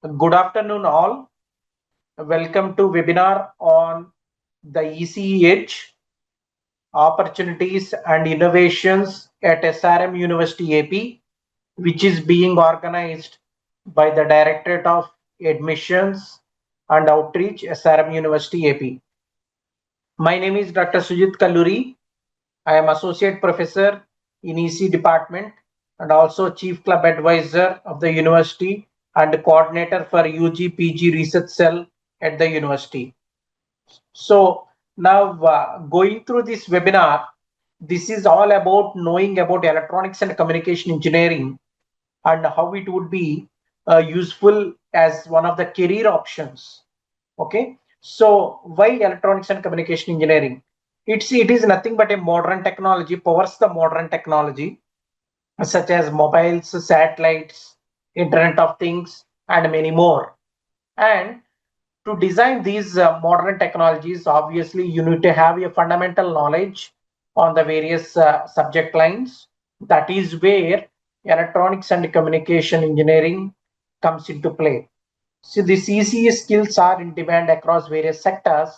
Good afternoon, all. Welcome to webinar on the ECE Edge Opportunities and Innovations at SRM University-AP, which is being organized by the Directorate of Admissions and Outreach, SRM University-AP. My name is Dr. Sujith Kalluri. I am Associate Professor in ECE Department and also Chief Club Advisor of the University and Coordinator for UG PG Research Cell at the University. So now going through this webinar, this is all about knowing about electronics and communication engineering and how it would be useful as one of the career options. Okay, so why electronics and communication engineering? It is nothing but a modern technology, powers the modern technology such as mobiles, satellites, Internet of Things, and many more. And to design these modern technologies, obviously you need to have a fundamental knowledge on the various subject lines. That is where electronics and communication engineering comes into play. So the ECE skills are in demand across various sectors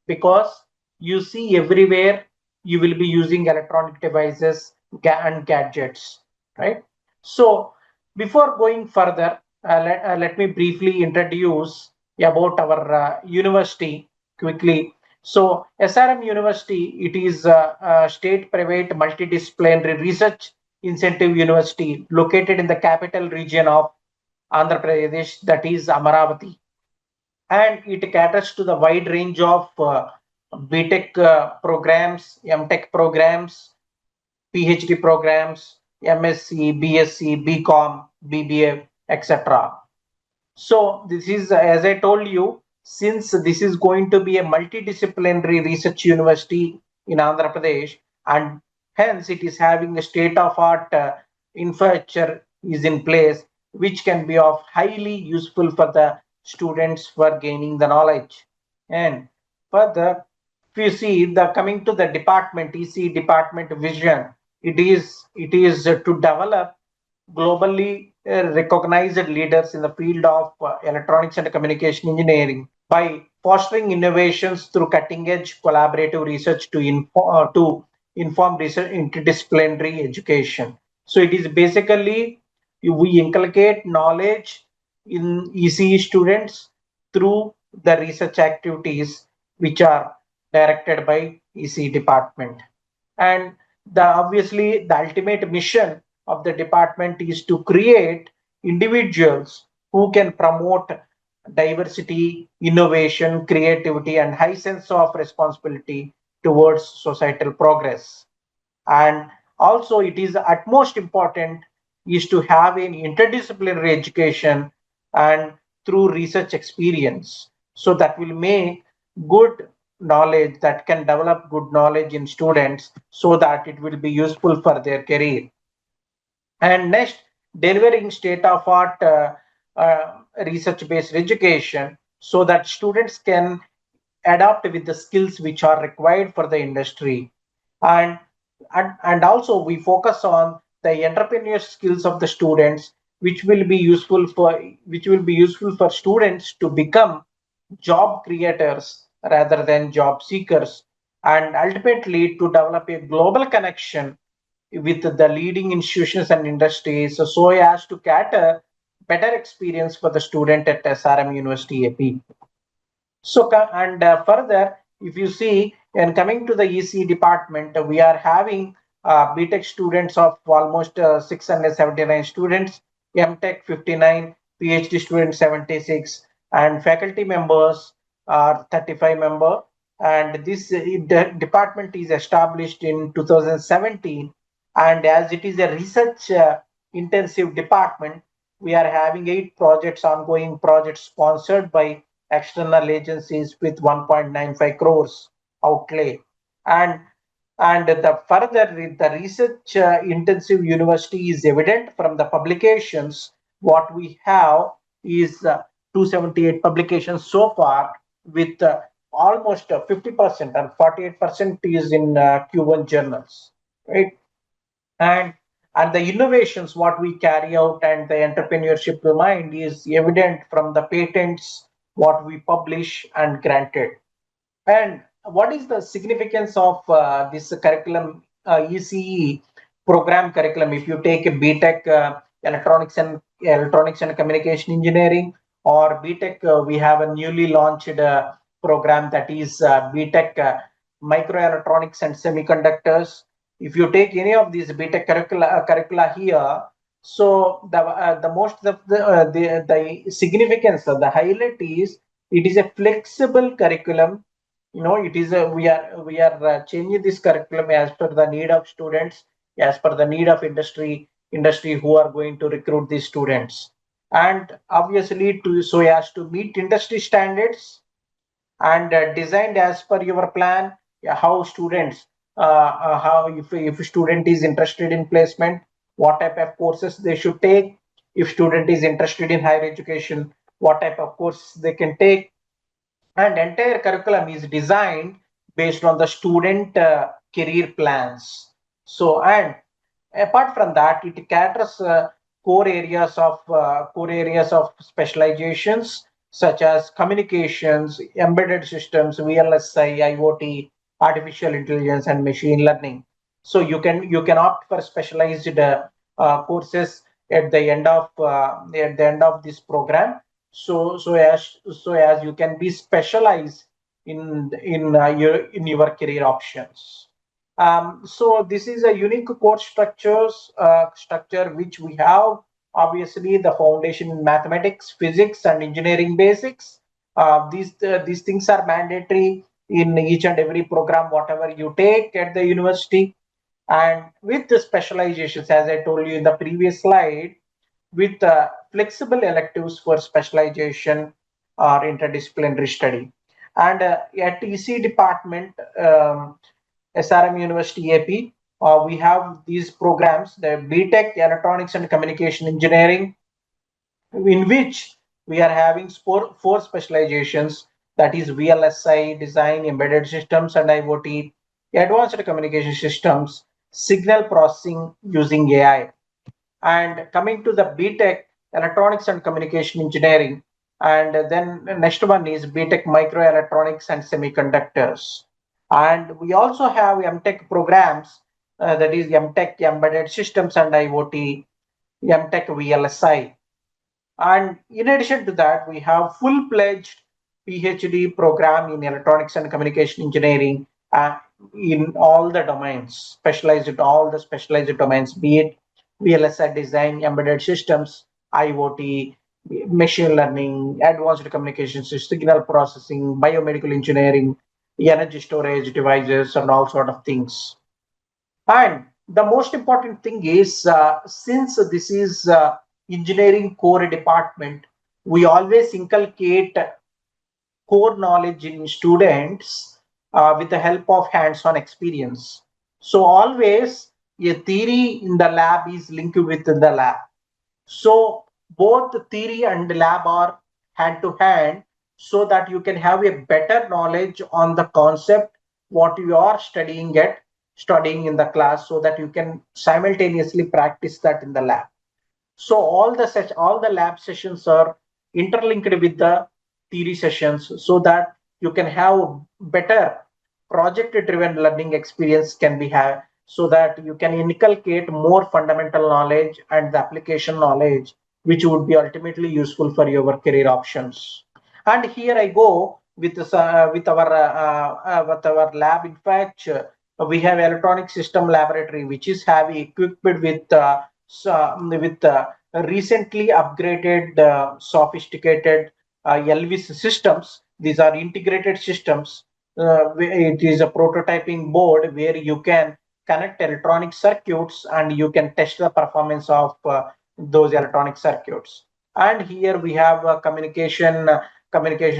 because you see everywhere you will be using electronic devices and gadgets, right? So before going further, let me briefly introduce about our university quickly. So SRM University, it is a state private multidisciplinary research incentive university located in the capital region of Andhra Pradesh, that is Amaravati, and it caters to the wide range of BTech programs, MTech programs, PhD programs, MSc, BSc, BCom, BBA, etc. So this is, as I told you, since this is going to be a multidisciplinary research university in Andhra Pradesh, and hence it is having a state-of-art infrastructure is in place, which can be of highly useful for the students for gaining the knowledge. And further, if you see the coming to the department, EC department vision, it is to develop globally recognized leaders in the field of electronics and communication engineering by fostering innovations through cutting edge collaborative research to inform research interdisciplinary education. So it is basically we inculcate knowledge in ECE students through the research activities which are directed by ECE department. And the obviously the ultimate mission of the department is to create individuals who can promote diversity, innovation, creativity, and high sense of responsibility towards societal progress. And also it is utmost important is to have an interdisciplinary education and through research experience, so that will make good knowledge, that can develop good knowledge in students so that it will be useful for their career. And next, delivering state of art research based education so that students can adapt with the skills which are required for the industry. And and, and also we focus on the entrepreneurial skills of the students, which will be useful for students to become job creators rather than job seekers, and ultimately to develop a global connection with the leading institutions and industries so as to cater better experience for the student at SRM University AP. So, and further, if you see, and coming to the EC department, we are having BTech students of almost 679 students, MTech 59, PhD students 76, and faculty members are 35 member. And this department is established in 2017, and as it is a research intensive department, we are having 8 projects, ongoing projects sponsored by external agencies with 1.95 crores outlay. And and the further the research intensive university is evident from the publications. What we have is 278 publications so far, with almost 50% and 48% is in Q1 journals, right? And the innovations what we carry out and the entrepreneurship mind is evident from the patents what we publish and granted. And what is the significance of this curriculum, ECE program curriculum? If you take a BTech electronics and communication engineering, or BTech, we have a newly launched program that is BTech microelectronics and semiconductors. If you take any of these BTech curricula here, so the most of the significance of the highlight is it is a flexible curriculum. It is a we are changing this curriculum as per the need of students, as per the need of industry who are going to recruit these students, and obviously to so as to meet industry standards, and designed as per your plan. Yeah, how students how if a student is interested in placement, what type of courses they should take. If student is interested in higher education, what type of courses they can take. And entire curriculum is designed based on the student career plans. So, and apart from that, it caters core areas of specializations such as communications, embedded systems, VLSI, IoT, artificial intelligence, and machine learning. So you can opt for specialized courses at the end of this program. So as you can be specialized in your career options. So this is a unique course structure which we have. Obviously, the foundation in mathematics, physics, and engineering basics. These things are mandatory in each and every program, whatever you take at the university. And with the specializations, as I told you in the previous slide, with flexible electives for specialization or interdisciplinary study. And at EC department, SRM University-AP, we have these programs, the BTech Electronics and Communication Engineering, in which we are having four specializations, that is VLSI, Design, Embedded Systems and IoT, Advanced Communication Systems, Signal Processing using AI. And coming to the BTech Electronics and Communication Engineering, and then next one is BTech Microelectronics and Semiconductors. And we also have MTech programs, that is MTech Embedded Systems and IoT, MTech VLSI. And in addition to that, we have full-fledged PhD program in electronics and communication engineering in all the domains, specialized in all the specialized domains, be it VLSI design, embedded systems, IoT, machine learning, advanced communications, signal processing, biomedical engineering, energy storage devices, and all sort of things. And the most important thing is, since this is engineering core department, we always inculcate core knowledge in students with the help of hands-on experience. So always a theory in the lab is linked with the lab. So both theory and lab are hand to hand, so that you can have a better knowledge on the concept what you are studying in the class, so that you can simultaneously practice that in the lab. So all the lab sessions are interlinked with the theory sessions, so that you can have better project driven learning experience can be had, so that you can inculcate more fundamental knowledge and the application knowledge, which would be ultimately useful for your career options. And here I go with with our lab. In fact, we have electronic system laboratory, which is heavy equipped with recently upgraded sophisticated LVS systems. These are integrated systems. It is a prototyping board where you can connect electronic circuits and you can test the performance of those electronic circuits. And here we have a communication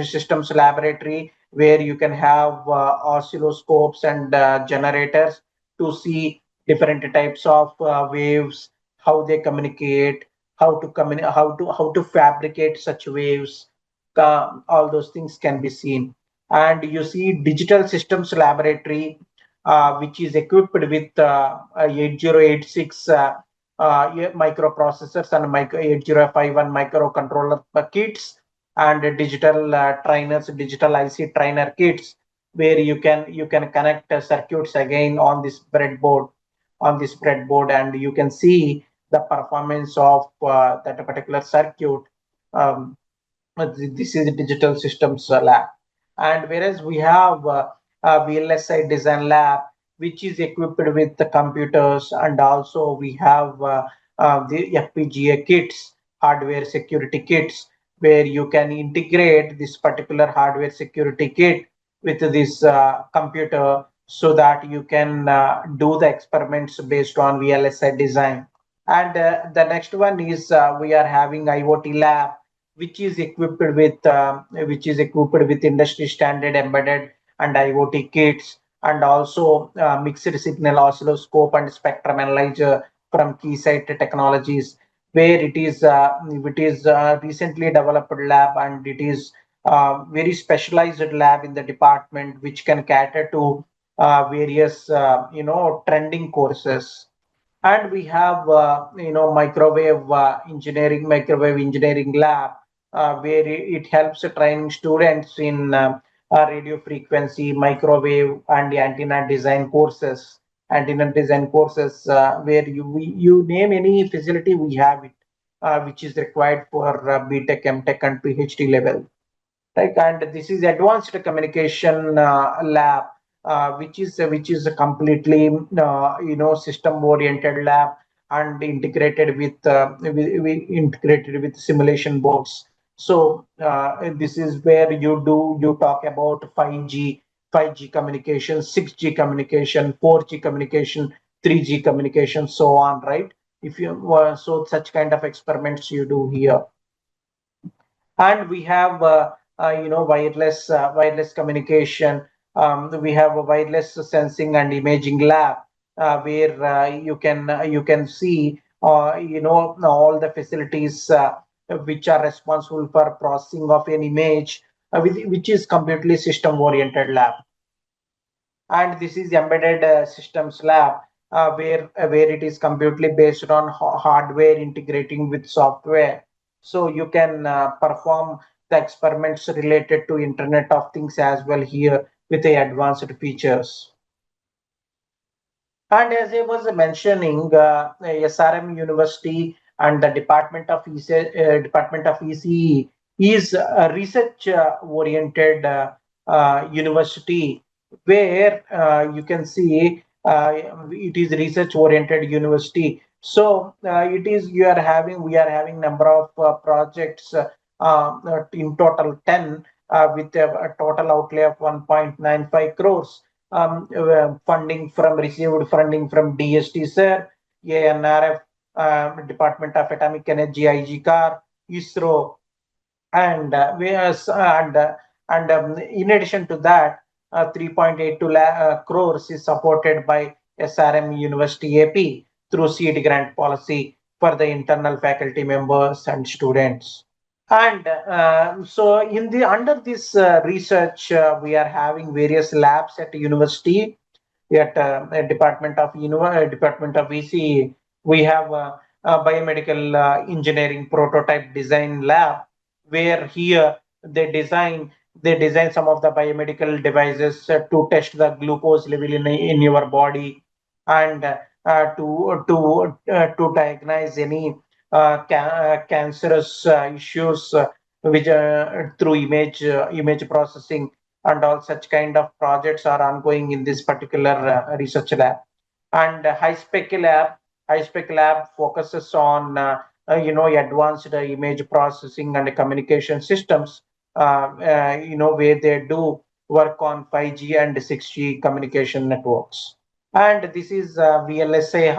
systems laboratory, where you can have oscilloscopes and generators to see different types of waves, how they communicate, how to fabricate such waves. All those things can be seen. And you see digital systems laboratory, which is equipped with 8086 microprocessors and micro 8051 microcontroller kits and digital trainers, digital IC trainer kits, where you can connect circuits again on this breadboard, and you can see the performance of that particular circuit. Um, this is a digital systems lab, and whereas we have a VLSI design lab, which is equipped with the computers, and also we have the FPGA kits, hardware security kits, where you can integrate this particular hardware security kit with this computer, so that you can do the experiments based on VLSI design. And the next one is we are having IoT lab, which is equipped with industry standard embedded and IoT kits, and also mixed signal oscilloscope and spectrum analyzer from Keysight Technologies, where it is recently developed lab, and it is very specialized lab in the department, which can cater to various trending courses. And we have microwave engineering lab, where it helps training students in radio frequency, microwave, and antenna design courses, where you name any facility, we have it, which is required for BTech, MTech, and PhD level. Right, and this is advanced communication lab, which is a completely system oriented lab, and integrated with simulation boards. So this is where you talk about 5G communication, 6G communication, 4G communication, 3G communication, so on, right? If you so such kind of experiments you do here. And we have wireless communication. We have a wireless sensing and imaging lab, where you can see all the facilities which are responsible for processing of an image, which is completely system oriented lab. And this is embedded systems lab, where it is completely based on hardware integrating with software, so you can perform the experiments related to internet of things as well here with the advanced features. And as I was mentioning, SRM University and the Department of ECE is a research oriented university, where you can see it is research oriented university. So it is you are having we are having number of projects, in total 10, with a total outlay of 1.95 crores, received funding from DST, sir, ANRF, Department of Atomic Energy, IGCAR, ISRO, and in addition to that, 3.82 crores is supported by SRM University-AP through seed grant policy for the internal faculty members and students. And so in the under this research, we are having various labs at the university. At Department of ECE, we have a biomedical engineering prototype design lab, where here they design some of the biomedical devices to test the glucose level in your body, and to diagnose any cancerous issues, which through image processing, and all such kind of projects are ongoing in this particular research lab. And high spec lab focuses on advanced image processing and communication systems, where they do work on 5G and 6G communication networks. And this is VLSI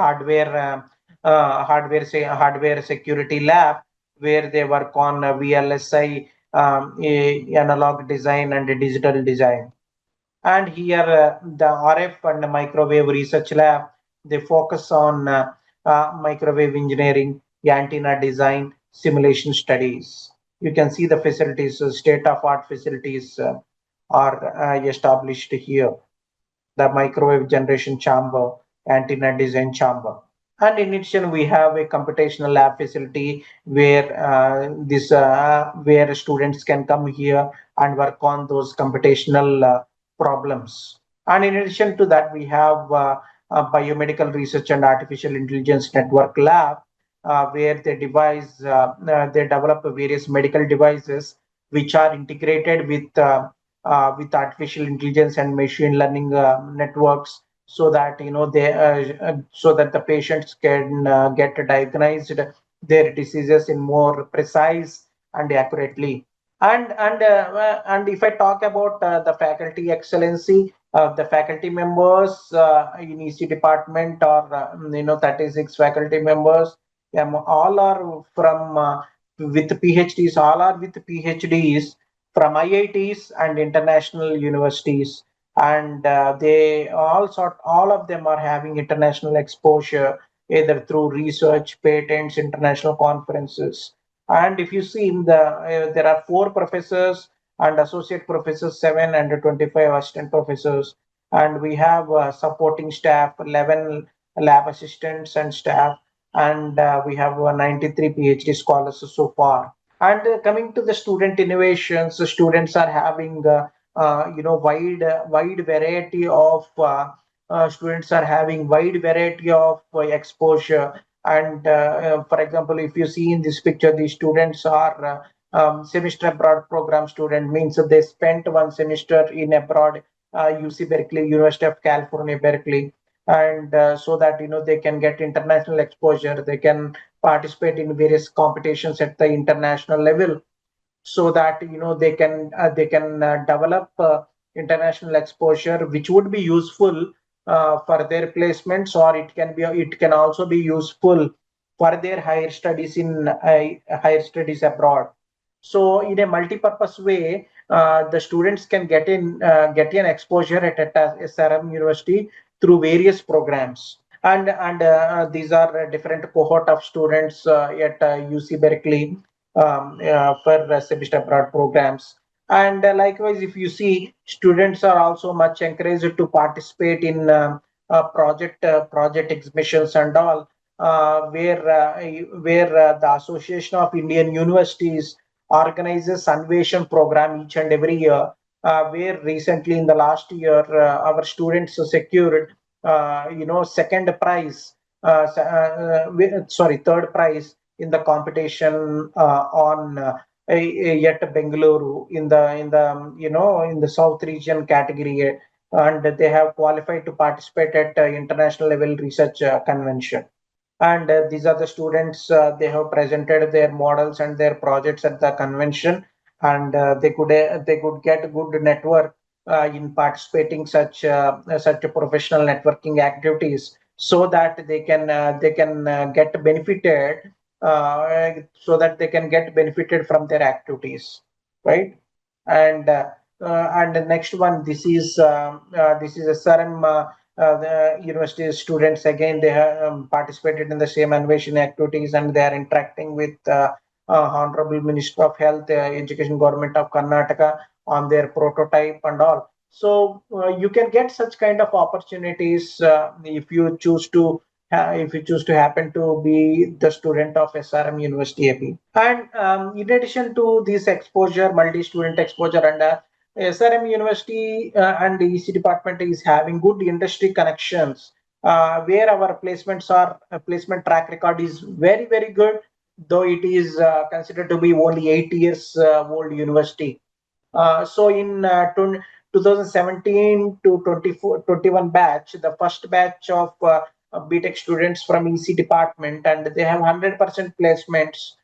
hardware security lab, where they work on VLSI, analog design and digital design. And here the RF and microwave research lab, they focus on microwave engineering, antenna design, simulation studies. You can see the facilities, state of art facilities are established here. The microwave generation chamber, antenna design chamber. And in addition, we have a computational lab facility where where students can come here and work on those computational problems. And in addition to that, we have a biomedical research and artificial intelligence network lab where they develop various medical devices which are integrated with artificial intelligence and machine learning networks, so that so that the patients can get diagnosed their diseases in more precise and accurately. And if I talk about the faculty excellency, the faculty members in EC department are 36 faculty members. All are from with PhDs. All are with PhDs from IITs and international universities, and all of them are having international exposure either through research, patents, international conferences. And if you see in there are four professors and associate professors, 7 and 25 assistant professors, and we have supporting staff, 11 lab assistants and staff, and we have 93 PhD scholars so far. And coming to the student innovations, the students are having wide variety of students are having wide variety of exposure. And for example, if you see in this picture, the students are semester abroad program student, means that they spent one semester in abroad, UC Berkeley, University of California, Berkeley, and so that they can get international exposure, they can participate in various competitions at the international level, so that they can develop international exposure, which would be useful for their placements, or it can also be useful for their higher studies in higher studies abroad. So in a multi-purpose way, the students can get an exposure at SRM University through various programs. And these are a different cohort of students at UC Berkeley for semester abroad programs. And likewise, if you see, students are also much encouraged to participate in project exhibitions and all, where the Association of Indian Universities organizes Anveshan program each and every year. Where recently in the last year, our students secured, second prize, third prize in the competition on yet Bengaluru in the South region category, and they have qualified to participate at international level research convention. And these are the students, they have presented their models and their projects at the convention, and they could get a good network in participating such a professional networking activities, so that they can get benefited, from their activities, right? And the next one, this is SRM the university students. Again, they have participated in the same innovation activities, and they are interacting with Honorable Minister of Health, Education Government of Karnataka on their prototype and all. So you can get such kind of opportunities if you choose to happen to be the student of SRM University AP. And in addition to this exposure, multi-student exposure, and SRM University and the EC department is having good industry connections, where our placement track record is very, very good, though it is considered to be only 8 years old university. So in 2017 to 21 batch, the first batch of BTech students from EC department, and they have 100% placements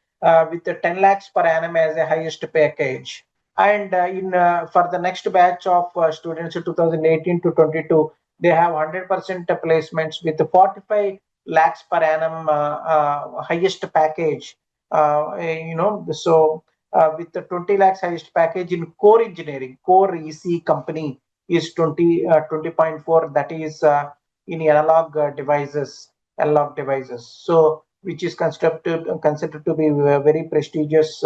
with the 10 lakhs per annum as a highest package. And in for the next batch of students in 2018 to 22, they have 100% placements with 45 lakhs per annum highest package. With the 20 lakhs highest package in core engineering, core EC company is 20.4, that is in analog devices. So which is considered to be a very prestigious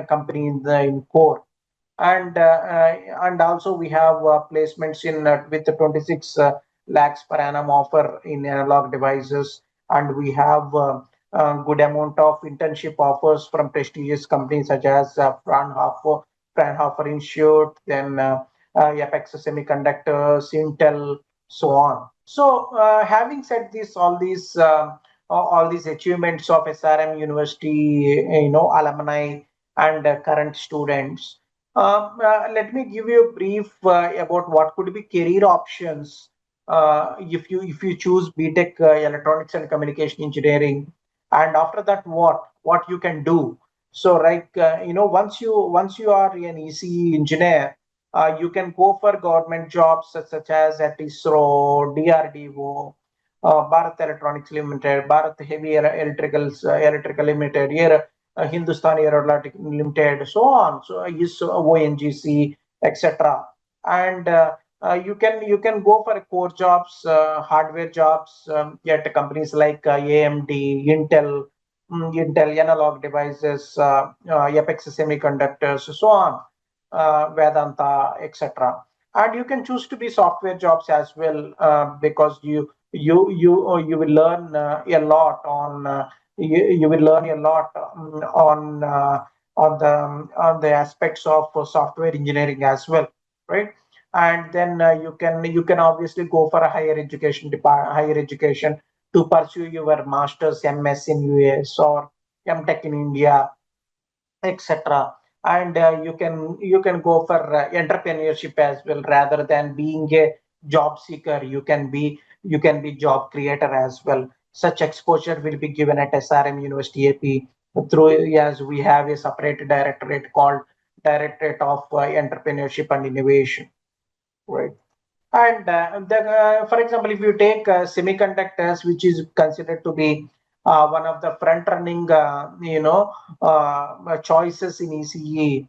company in core. And also we have placements in with the 26 lakhs per annum offer in analog devices, and we have a good amount of internship offers from prestigious companies such as Fraunhofer Institute, then Apex Semiconductors, Intel, so on. So, having said this, all these achievements of SRM University, alumni and current students. Let me give you a brief about what could be career options if you choose BTech Electronics and Communication Engineering, and after that what you can do. So, once you are an ECE engineer, you can go for government jobs such as at ISRO, DRDO, Bharat Electronics Limited, Bharat Heavy Electrical Limited, Hindustan Aeronautic Limited, so on. So ISRO, ONGC, etc. And you can go for core jobs, hardware jobs at companies like AMD, Intel Analog Devices, Apex Semiconductors, so on, Vedanta, etc. And you can choose to be software jobs as well, because you will learn a lot on you will learn a lot on the aspects of software engineering as well, right? And then you can obviously go for a higher education to pursue your master's, MS in US or MTech in India, etc. And you can go for entrepreneurship as well. Rather than being a job seeker, you can be job creator as well. Such exposure will be given at SRM University AP through, as we have a separate directorate called Directorate of Entrepreneurship and Innovation, right? And for example, if you take semiconductors, which is considered to be one of the front-running, choices in ECE,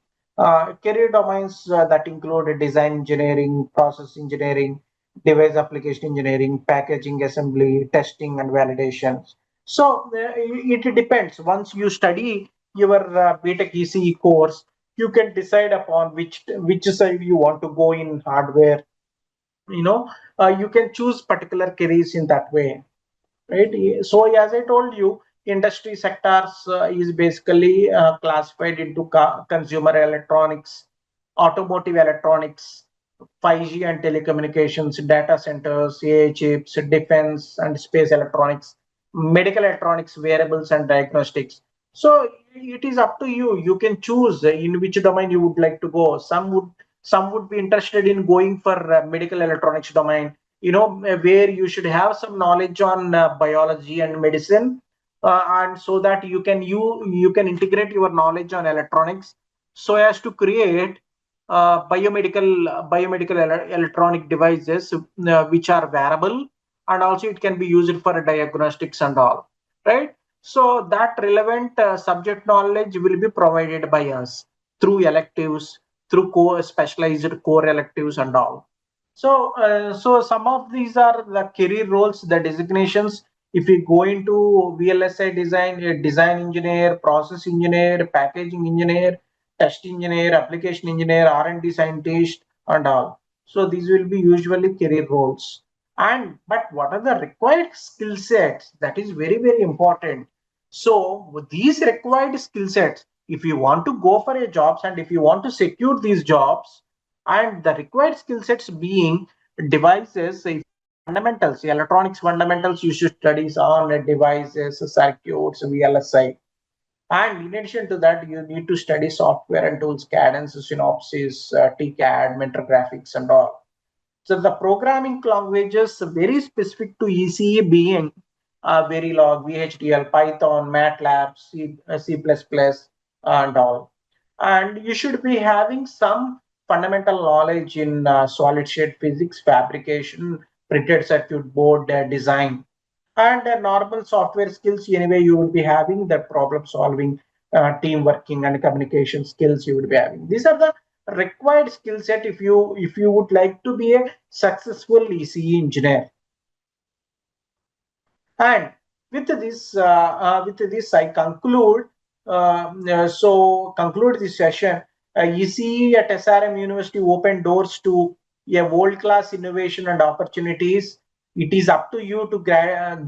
career domains that include design engineering, process engineering, device application engineering, packaging, assembly, testing, and validation. So it depends. Once you study your BTech ECE course, you can decide upon which side you want to go in hardware. You can choose particular careers in that way, right? So as I told you, industry sectors is basically classified into consumer electronics, automotive electronics, 5G and telecommunications, data centers, AI chips, defense and space electronics, medical electronics, wearables and diagnostics. So it is up to you. You can choose in which domain you would like to go. Some would be interested in going for medical electronics domain, where you should have some knowledge on biology and medicine, and so that you can integrate your knowledge on electronics so as to create biomedical electronic devices which are wearable, and also it can be used for diagnostics and all, right? So that relevant subject knowledge will be provided by us through electives, through core specialized core electives and all. So some of these are the career roles, the designations. If we go into VLSI design, a design engineer, process engineer, packaging engineer, test engineer, application engineer, R&D scientist, and all. So these will be usually career roles. And but what are the required skill sets? That is very, very important. So with these required skill sets, if you want to go for a jobs and if you want to secure these jobs, and the required skill sets being devices, fundamentals, electronics fundamentals, you should study on devices, circuits, VLSI. And in addition to that, you need to study software and tools, cadence, synopsis, TCAD, mentor graphics, and all. So the programming languages very specific to ECE being Verilog, VHDL, Python, MATLAB, C++, and all. And you should be having some fundamental knowledge in solid state physics, fabrication, printed circuit board design, and normal software skills. Anyway, you would be having the problem solving, team working, and communication skills you would be having. These are the required skill set if you would like to be a successful ECE engineer. And with this, I conclude. Conclude this session. ECE at SRM University opened doors to a world-class innovation and opportunities It is up to you to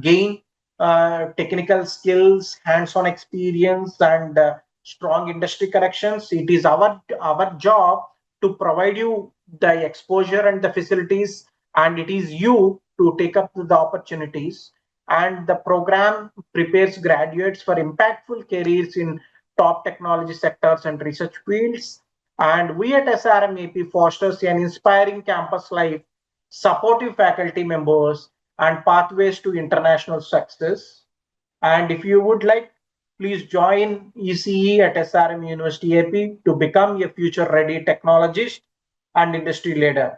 gain technical skills, hands-on experience, and strong industry connections. It is our job to provide you the exposure and the facilities, and it is you to take up the opportunities. And the program prepares graduates for impactful careers in top technology sectors and research fields. And we at SRMAP fosters an inspiring campus life, supportive faculty members, and pathways to international success. And if you would like, please join ECE at SRM University-AP to become a future-ready technologist and industry leader.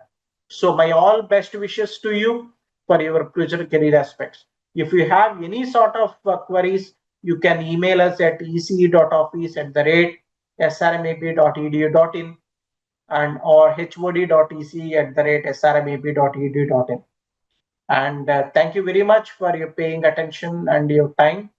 So my all best wishes to you for your future career aspects. If you have any sort of queries, you can email us at ece.office@srmap.edu.in and or hod.ec@srmap.edu.in. And thank you very much for your paying attention and your time.